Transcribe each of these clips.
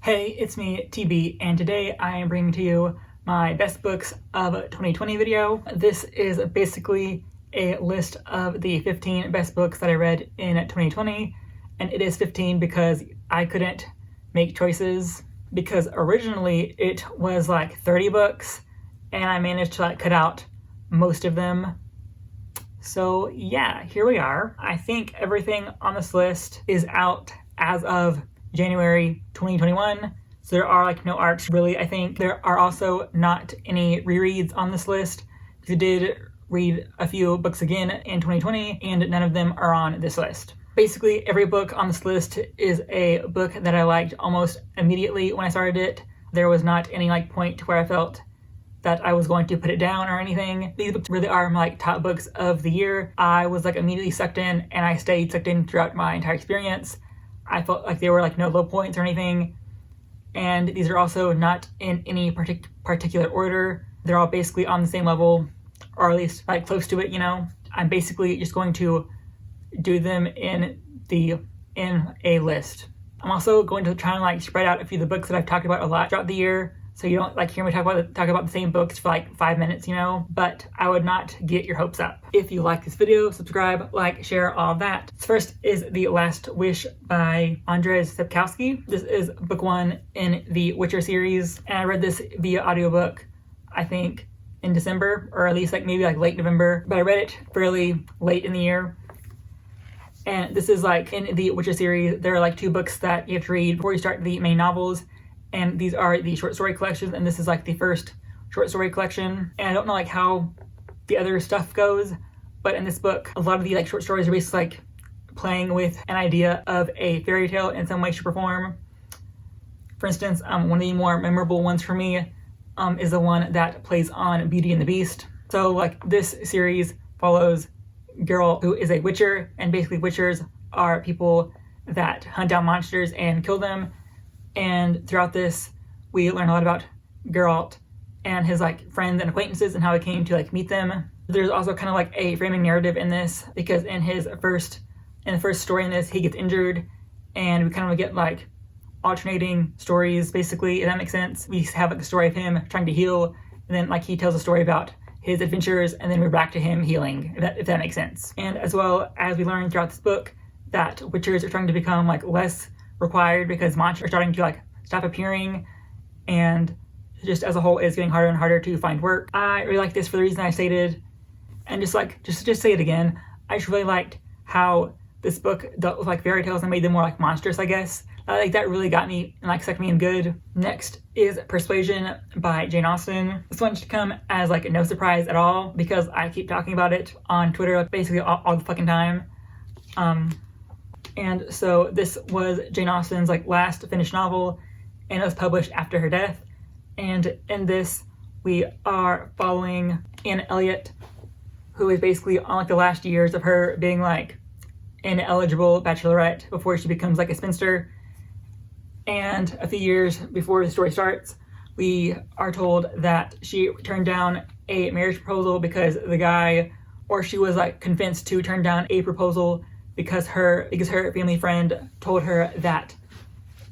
Hey, it's me, TB, and today I am bringing to you my best books of 2020 video. This is basically a list of the 15 best books that I read in 2020, and it is 15 because I couldn't make choices, because originally it was like 30 books, and I managed to cut out most of them. So yeah, here we are. I think everything on this list is out as of January 2021, so there are no arcs really. I think there are also not any rereads on this list, because I did read a few books again in 2020 and none of them are on this list. Basically every book on this list is a book that I liked almost immediately when I started it. There was not any point where I felt that I was going to put it down or anything. These books really are my top books of the year. I was immediately sucked in, and I stayed sucked in throughout my entire experience. I felt like there were no low points or anything, and these are also not in any particular order. They're all basically on the same level, or at least close to it, I'm basically just going to do them in a list. I'm also going to try and spread out a few of the books that I've talked about a lot throughout the year, so you don't hear me talk about the same books for 5 minutes, but I would not get your hopes up. If you like this video, subscribe, share, all of that. First is The Last Wish by Andrzej Sapkowski. This is book 1 in the Witcher series, and I read this via audiobook, I think in December, or at least maybe late November, but I read it fairly late in the year. And this is in the Witcher series, there are 2 books that you have to read before you start the main novels. And these are the short story collections, and this is the first short story collection. And I don't know how the other stuff goes, but in this book, a lot of the short stories are basically playing with an idea of a fairy tale in some way, shape, or form. For instance, one of the more memorable ones for me is the one that plays on Beauty and the Beast. So this series follows Geralt, who is a witcher, and basically witchers are people that hunt down monsters and kill them. And throughout this, we learn a lot about Geralt and his friends and acquaintances and how he came to meet them. There's also kind of a framing narrative in this, because in the first story in this, he gets injured, and we kind of get alternating stories, basically, if that makes sense. We have a story of him trying to heal, and then he tells a story about his adventures, and then we're back to him healing, if that makes sense. And as well as we learn throughout this book that witchers are trying to become less required, because monsters are starting to stop appearing, and just as a whole it's getting harder and harder to find work. I really like this for the reason I stated, and just say it again, I just really liked how this book dealt with fairy tales and made them more monstrous, I guess. That really got me and sucked me in good. Next is Persuasion by Jane Austen. This one should come as no surprise at all, because I keep talking about it on Twitter basically all the fucking time. And so this was Jane Austen's last finished novel, and it was published after her death. And in this, we are following Anne Elliot, who is basically on the last years of her being an ineligible bachelorette before she becomes a spinster. And a few years before the story starts, we are told that she turned down a marriage proposal because the guy, or she was convinced to turn down a proposal because her family friend told her that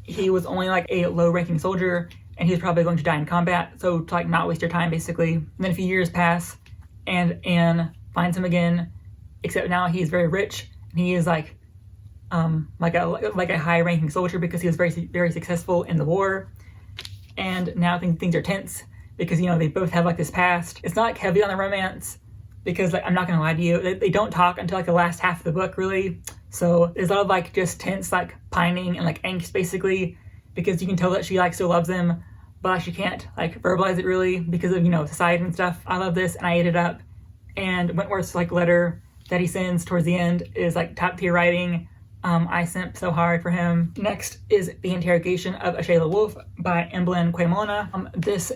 he was only a low-ranking soldier and he was probably going to die in combat, so to not waste her time, basically. And then a few years pass, and Anne finds him again, except now he's very rich, and he is a high-ranking soldier because he was very, very successful in the war. And now things are tense because they both have this past. It's not heavy on the romance, because I'm not gonna lie to you, they don't talk until the last half of the book, really. So there's a lot of just tense pining and angst, basically, because you can tell that she still loves him, but she can't verbalize it really because of society and stuff. I love this, and I ate it up. And Wentworth's letter that he sends towards the end is top tier writing. I simp so hard for him. Next is The Interrogation of a Shayla Wolf by Emblem Quaymona. This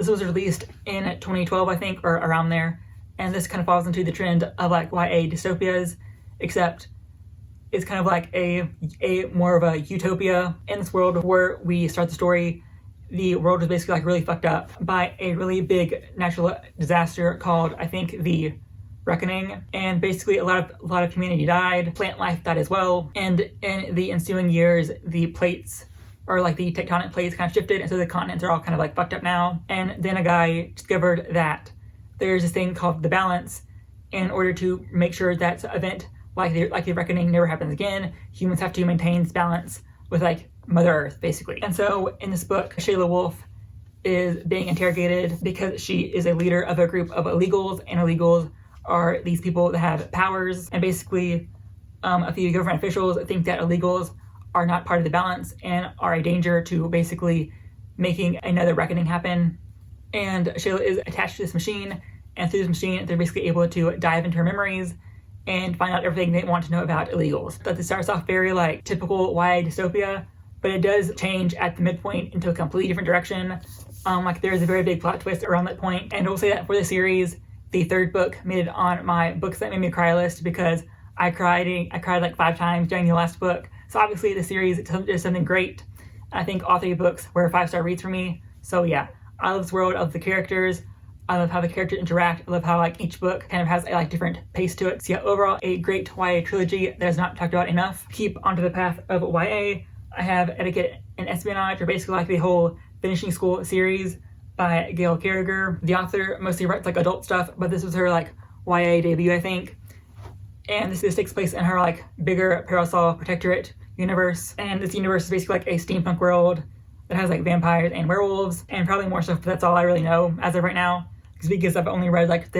was released in 2012, I think, or around there, and this kind of falls into the trend of YA dystopias, except it's kind of a more of a utopia. In this world where we start the story, the world was basically really fucked up by a really big natural disaster called, I think, the Reckoning, and basically a lot of humanity died, plant life died as well, and in the ensuing years, the plates or like the tectonic plates kind of shifted, and so the continents are all kind of like fucked up now. And then a guy discovered that there's this thing called the balance. In order to make sure that event like the reckoning never happens again, humans have to maintain this balance with like Mother Earth, basically. And so in this book, Shayla Wolf is being interrogated because she is a leader of a group of illegals, and illegals are these people that have powers. And basically, a few government officials think that illegals are not part of the balance and are a danger to basically making another reckoning happen. And Shayla is attached to this machine, and through this machine, they're basically able to dive into her memories and find out everything they want to know about illegals. But this starts off very like typical YA dystopia, but it does change at the midpoint into a completely different direction. Like there's a very big plot twist around that point. And I will say that for the series, the third book made it on my books that made me cry list because I cried like 5 times during the last book. So obviously the series is something great. I think all 3 books were 5-star reads for me. So yeah, I love this world, I love the characters. I love how the characters interact. I love how like each book kind of has a like different pace to it. So yeah, overall a great YA trilogy that is not talked about enough. Keep onto the path of YA. I have Etiquette and Espionage, or basically like the whole Finishing School series by Gail Carriger. The author mostly writes like adult stuff, but this was her like YA debut, I think. And this takes place in her like bigger Parasol Protectorate universe. And this universe is basically like a steampunk world that has like vampires and werewolves and probably more stuff, but that's all I really know as of right now. Because I've only read like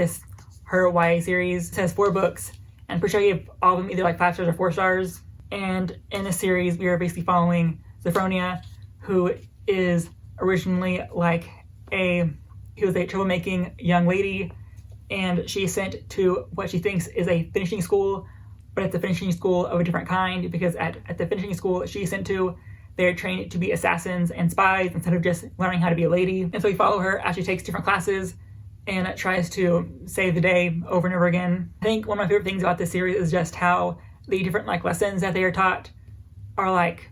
her YA series. It has 4 books, and I'm pretty sure I gave all of them either like 5 stars or 4 stars. And in this series, we are basically following Sophronia, who is originally like a troublemaking young lady, and she's sent to what she thinks is a finishing school, but it's a finishing school of a different kind, because at the finishing school she's sent to, they're trained to be assassins and spies instead of just learning how to be a lady. And so we follow her as she takes different classes and tries to save the day over and over again. I think one of my favorite things about this series is just how the different like lessons that they are taught are like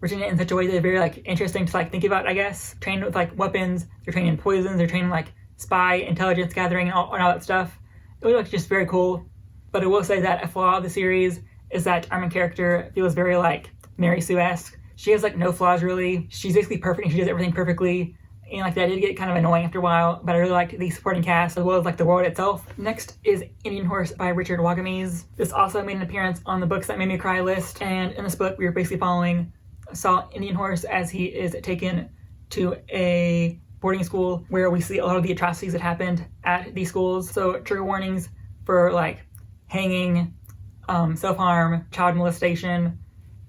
written in such a way that they're very like interesting to like think about, I guess. Trained with like weapons, they're trained in poisons, they're trained in like spy, intelligence gathering, and all that stuff. It was like just very cool. But I will say that a flaw of the series is that our main character feels very like Mary Sue-esque. She has like no flaws really. She's basically perfect and she does everything perfectly. And like that did get kind of annoying after a while, but I really liked the supporting cast as well as like the world itself. Next is Indian Horse by Richard Wagamese. This also made an appearance on the Books That Made Me Cry list. And in this book, we were basically following Saul Indian Horse as he is taken to a boarding school where we see a lot of the atrocities that happened at these schools. So trigger warnings for like hanging, self-harm, child molestation,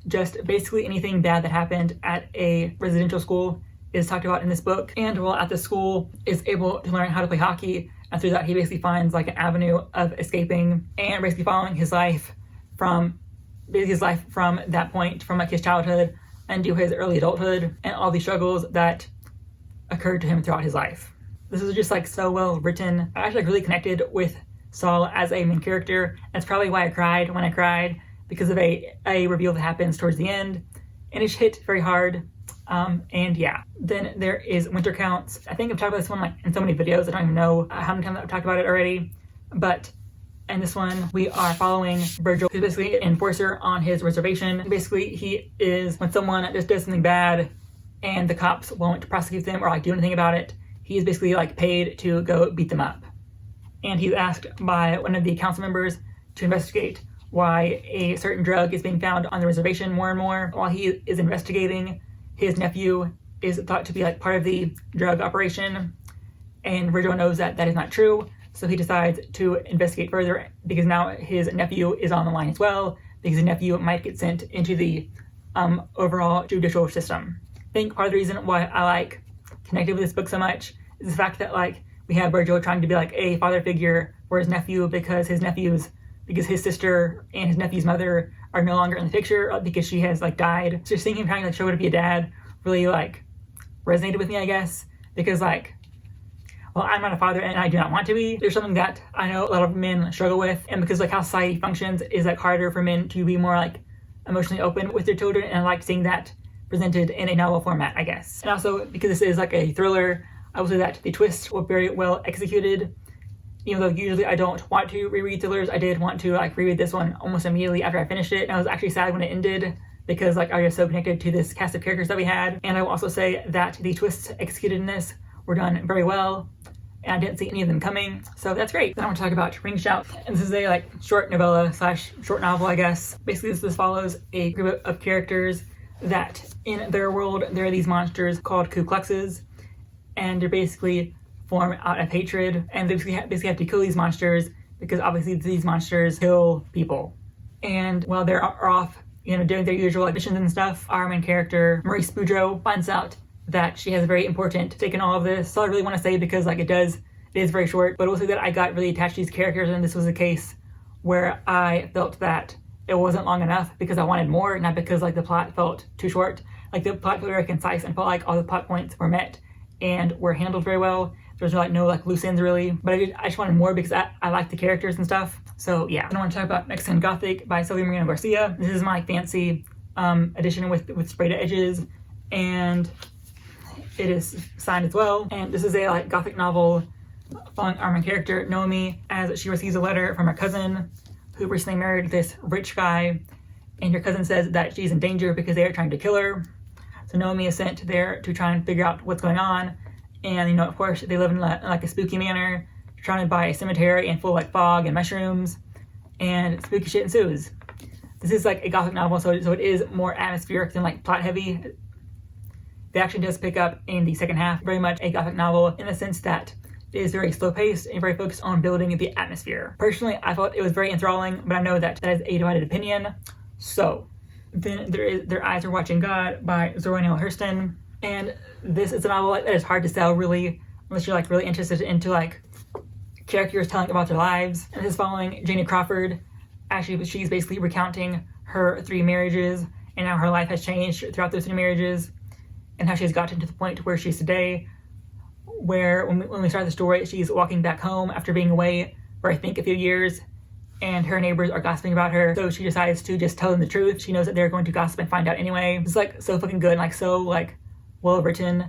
just basically anything bad that happened at a residential school is talked about in this book. And while at the school is able to learn how to play hockey, and through that he basically finds like an avenue of escaping and basically following his life from that point, from like his childhood into his early adulthood and all the struggles that occurred to him throughout his life. This is just like so well written. I actually like really connected with Saul as a main character. That's probably why I cried when I cried, because of a reveal that happens towards the end, and it hit very hard. And yeah, then there is Winter Counts. I think I've talked about this one like in so many videos, I don't even know how many times I've talked about it already. But in this one, we are following Virgil, who's basically an enforcer on his reservation. Basically, he is, when someone just does something bad and the cops won't prosecute them or like do anything about it, he is basically like paid to go beat them up. And he's asked by one of the council members to investigate why a certain drug is being found on the reservation more and more. While he is investigating, his nephew is thought to be like part of the drug operation, and Virgil knows that that is not true, so he decides to investigate further because now his nephew is on the line as well, because his nephew might get sent into the overall judicial system. I think part of the reason why I like connected with this book so much is the fact that like we have Virgil trying to be like a father figure for his nephew because his sister and his nephew's mother are no longer in the picture because she has like died. So just seeing him trying to like show her to be a dad really like resonated with me, I guess, because like, well, I'm not a father and I do not want to be. There's something that I know a lot of men struggle with, and because like how society functions is like harder for men to be more like emotionally open with their children, and I like seeing that presented in a novel format, I guess. And also because this is like a thriller, I will say that the twists were very well executed. Even though usually I don't want to reread thrillers, I did want to like reread this one almost immediately after I finished it. And I was actually sad when it ended because like I was so connected to this cast of characters that we had. And I will also say that the twists executed in this were done very well, and I didn't see any of them coming, so that's great. Then I want to talk about Ring Shout, and this is a like short novella slash short novel, I guess. Basically, this follows a group of characters that in their world there are these monsters called Ku Kluxes, and they're basically form out of hatred, and they basically have to kill these monsters because obviously these monsters kill people. And while they're off, you know, doing their usual like missions and stuff, our main character, Maurice Boudreaux, finds out that she has a very important stake in all of this. So I really want to say, because like it is very short, but also that I got really attached to these characters, and this was a case where I felt that it wasn't long enough because I wanted more, not because like the plot felt too short. Like the plot felt very concise and felt like all the plot points were met and were handled very well. There was like no like loose ends really, but I just wanted more because I like the characters and stuff. So yeah. I want to talk about Next in Gothic by Moreno-Garcia. This is my fancy edition with sprayed edges, and it is signed as well. And this is a like Gothic novel following our main character Naomi as she receives a letter from her cousin who recently married this rich guy, and her cousin says that she's in danger because they are trying to kill her. So Naomi is sent there to try and figure out what's going on. And you know, of course, they live in like a spooky manor, surrounded by a cemetery and full of like fog and mushrooms, and spooky shit ensues. This is like a Gothic novel, so it is more atmospheric than like plot heavy. The action does pick up in the second half, very much a Gothic novel in the sense that it is very slow paced and very focused on building the atmosphere. Personally, I thought it was very enthralling, but I know that is a divided opinion. So then there is Their Eyes Are Watching God by Zora Neale Hurston. And this is a novel that is hard to sell really, unless you're like really interested into like characters telling about their lives. And this is following Janie Crawford. Actually, she's basically recounting her 3 marriages and how her life has changed throughout those 3 marriages, and how she's gotten to the point where she's today, where when we start the story, she's walking back home after being away for I think a few years, and her neighbors are gossiping about her, so she decides to just tell them the truth. She knows that they're going to gossip and find out anyway. It's like so fucking good and like so like well written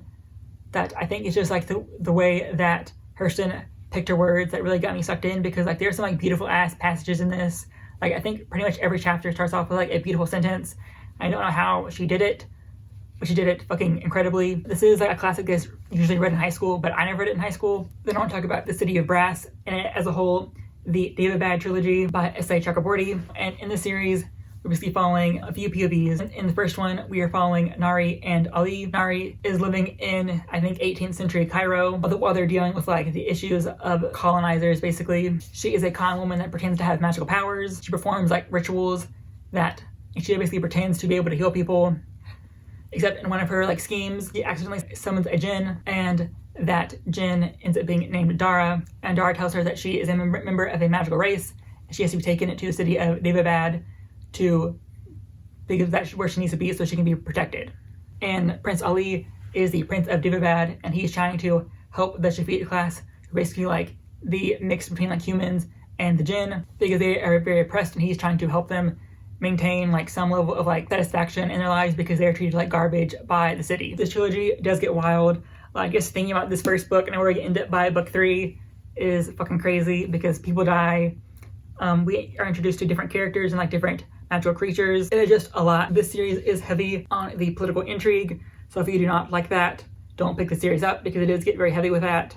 that I think it's just like the way that Hurston picked her words that really got me sucked in, because like there's some like beautiful ass passages in this. Like I think pretty much every chapter starts off with like a beautiful sentence. I don't know how she did it, but she did it fucking incredibly. This is like a classic that's usually read in high school, but I never read it in high school. Then I want to talk about The City of Brass, and as a whole, the David Trilogy by S.A. Chakraborty. And in the series, we're basically following a few POVs. In the first one, we are following Nari and Ali. Nari is living in, I think, 18th century Cairo, while they're dealing with like the issues of colonizers, basically. She is a con woman that pretends to have magical powers. She performs like rituals that she basically pretends to be able to heal people. Except in one of her like schemes, she accidentally summons a jinn, and that jinn ends up being named Dara. And Dara tells her that she is a member of a magical race, and she has to be taken to the city of David because that's where she needs to be so she can be protected. And Prince Ali is the Prince of David, and he's trying to help the Shafiq class, who are basically like the mix between like humans and the jinn, because they are very oppressed, and he's trying to help them maintain like some level of like satisfaction in their lives because they're treated like garbage by the city. This trilogy does get wild. Like just thinking about this first book and where we end up by book 3 is fucking crazy, because people die. We are introduced to different characters and like different natural creatures. It is just a lot. This series is heavy on the political intrigue, so if you do not like that, don't pick the series up, because it does get very heavy with that.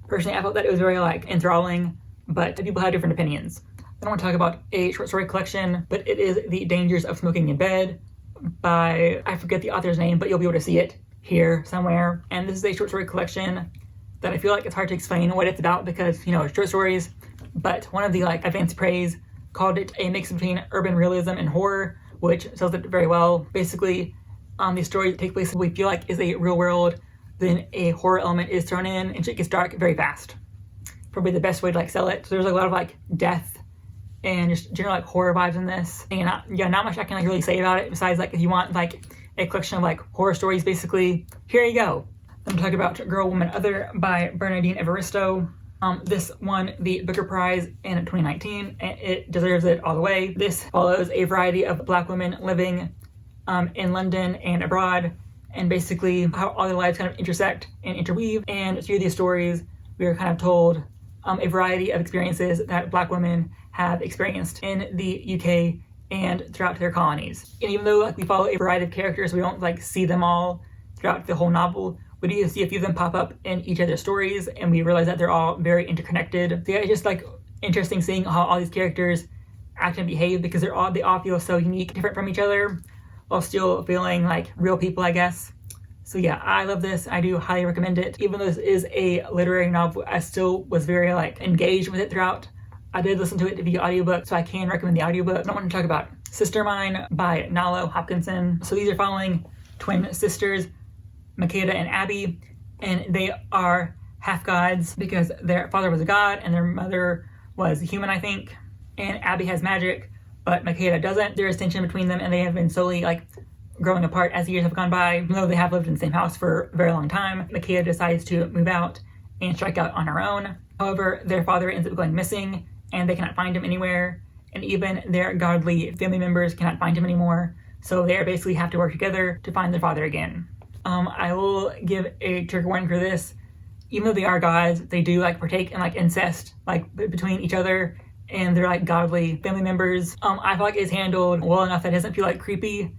Personally, I felt that it was very like enthralling, but people have different opinions. Then I want to talk about a short story collection, but it is The Dangers of Smoking in Bed by, I forget the author's name, but you'll be able to see it here somewhere. And this is a short story collection that I feel like it's hard to explain what it's about, because, you know, it's short stories, but one of the like advanced praise called it a mix between urban realism and horror, which sells it very well. Basically, these stories take place we feel like is a real world, then a horror element is thrown in, and shit gets dark very fast. Probably the best way to like sell it. So there's like a lot of like death and just general like horror vibes in this. And not much I can like really say about it, besides like if you want like a collection of like horror stories, basically, here you go. I'm talking about Girl, Woman, Other by Bernardine Evaristo. This won the Booker Prize in 2019, and it deserves it all the way. This follows a variety of Black women living in London and abroad, and basically how all their lives kind of intersect and interweave. And through these stories, we are kind of told a variety of experiences that Black women have experienced in the UK and throughout their colonies. And even though like we follow a variety of characters, we don't like see them all throughout the whole novel. We do see a few of them pop up in each other's stories, and we realize that they're all very interconnected. So yeah, it's just like interesting seeing how all these characters act and behave, because they all feel so unique, different from each other, while still feeling like real people, I guess. So yeah, I love this. I do highly recommend it. Even though this is a literary novel, I still was very like engaged with it throughout. I did listen to it via audiobook, so I can recommend the audiobook. I want to talk about Sister Mine by Nalo Hopkinson. So these are following twin sisters, Makeda and Abby, and they are half gods because their father was a god and their mother was human, I think. And Abby has magic, but Makeda doesn't. There is tension between them, and they have been slowly like growing apart as the years have gone by. Even though they have lived in the same house for a very long time, Makeda decides to move out and strike out on her own. However, their father ends up going missing, and they cannot find him anywhere, and even their godly family members cannot find him anymore, so they basically have to work together to find their father again. I will give a trigger warning for this. Even though they are gods, they do like partake in like incest like between each other and their like godly family members. I feel like it's handled well enough that it doesn't feel like creepy,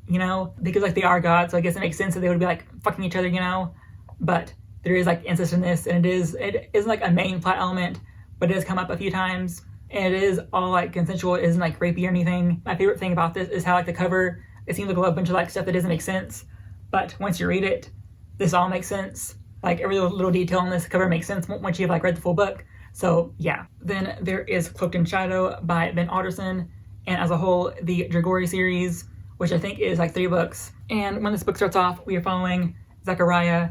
you know, because like they are gods, so I guess it makes sense that they would be like fucking each other, you know, but there is like incest in this, and it isn't like a main plot element, but it does come up a few times, and it is all like consensual. It isn't like rapey or anything. My favorite thing about this is how like the cover, it seems like a bunch of like stuff that doesn't make sense, but once you read it, this all makes sense. Like every little detail in this cover makes sense once you've like read the full book. So yeah. Then there is Cloaked in Shadow by Ben Alderson, and as a whole, the Dragori series, which I think is like 3 books. And when this book starts off, we are following Zachariah,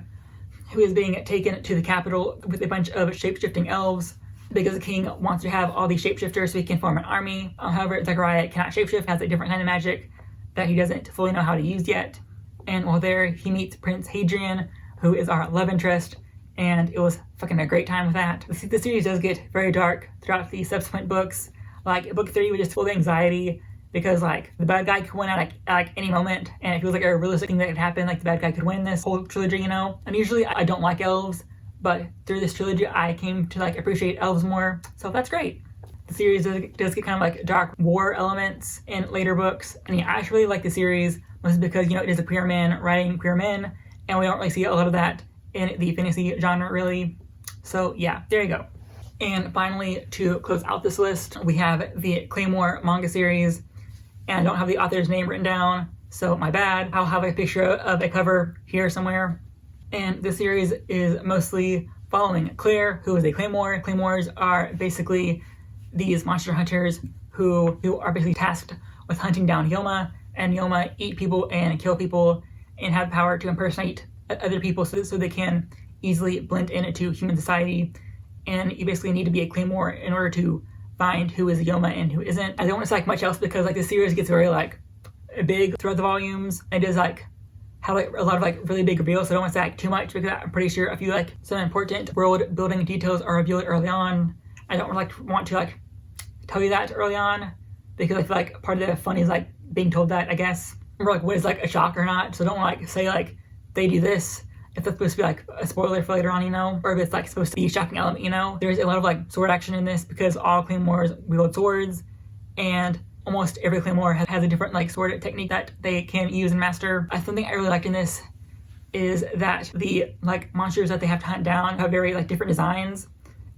who is being taken to the capital with a bunch of shape-shifting elves, because the king wants to have all these shapeshifters so he can form an army. However, Zachariah cannot shapeshift, has a different kind of magic that he doesn't fully know how to use yet. And while there, he meets Prince Hadrian, who is our love interest, and it was fucking a great time with that. The series does get very dark throughout the subsequent books. Like, book 3 was just full of anxiety, because like the bad guy could win at like any moment, and it feels like a realistic thing that could happen. Like the bad guy could win this whole trilogy, you know. And usually I don't like elves, but through this trilogy I came to like appreciate elves more, so that's great. The series does get kind of like dark war elements in later books, and yeah, I actually really like the series, mostly because, you know, it is a queer man writing queer men, and we don't really see a lot of that in the fantasy genre really. So yeah, there you go. And finally, to close out this list, we have the Claymore manga series, and I don't have the author's name written down, so my bad. I'll have a picture of a cover here somewhere. And this series is mostly following Claire, who is a Claymore. Claymores are basically these monster hunters who are basically tasked with hunting down Yoma, and Yoma eat people and kill people and have power to impersonate other people so they can easily blend into human society. And you basically need to be a Claymore in order to find who is Yoma and who isn't. I don't want to say like much else, because like the series gets very like big throughout the volumes. It does like have like a lot of like really big reveals, so I don't want to say like too much, because I'm pretty sure a few like some important world building details are revealed early on. I don't want to like tell you that early on, because I feel like part of the fun is like being told that, I guess, or like what is like a shock or not. So don't like say like they do this if that's supposed to be like a spoiler for later on, you know, or if it's like supposed to be a shocking element, you know. There's a lot of like sword action in this, because all Claymores wield swords, and almost every Claymore has a different like sword technique that they can use and master. Something I really liked in this is that the like monsters that they have to hunt down have very like different designs,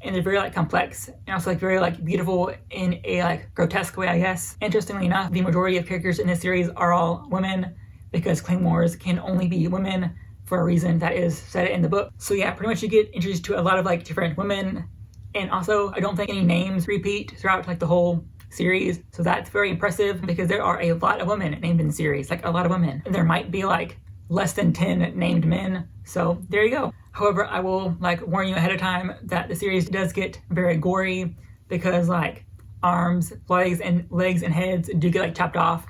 and they're very like complex, and also like very like beautiful in a like grotesque way, I guess. Interestingly enough, the majority of characters in this series are all women, because Claymores can only be women for a reason that is said in the book. So yeah, pretty much you get introduced to a lot of like different women, and also I don't think any names repeat throughout like the whole series, so that's very impressive, because there are a lot of women named in the series, like a lot of women, and there might be like less than 10 named men, so there you go. However, I will like warn you ahead of time that the series does get very gory, because like arms, legs and heads do get like chopped off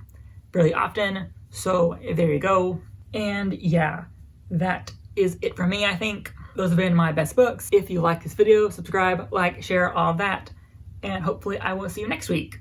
fairly often, so there you go. And yeah, that is it for me. I think those have been my best books. If you like this video, subscribe, like, share, all of that, and hopefully I will see you next week.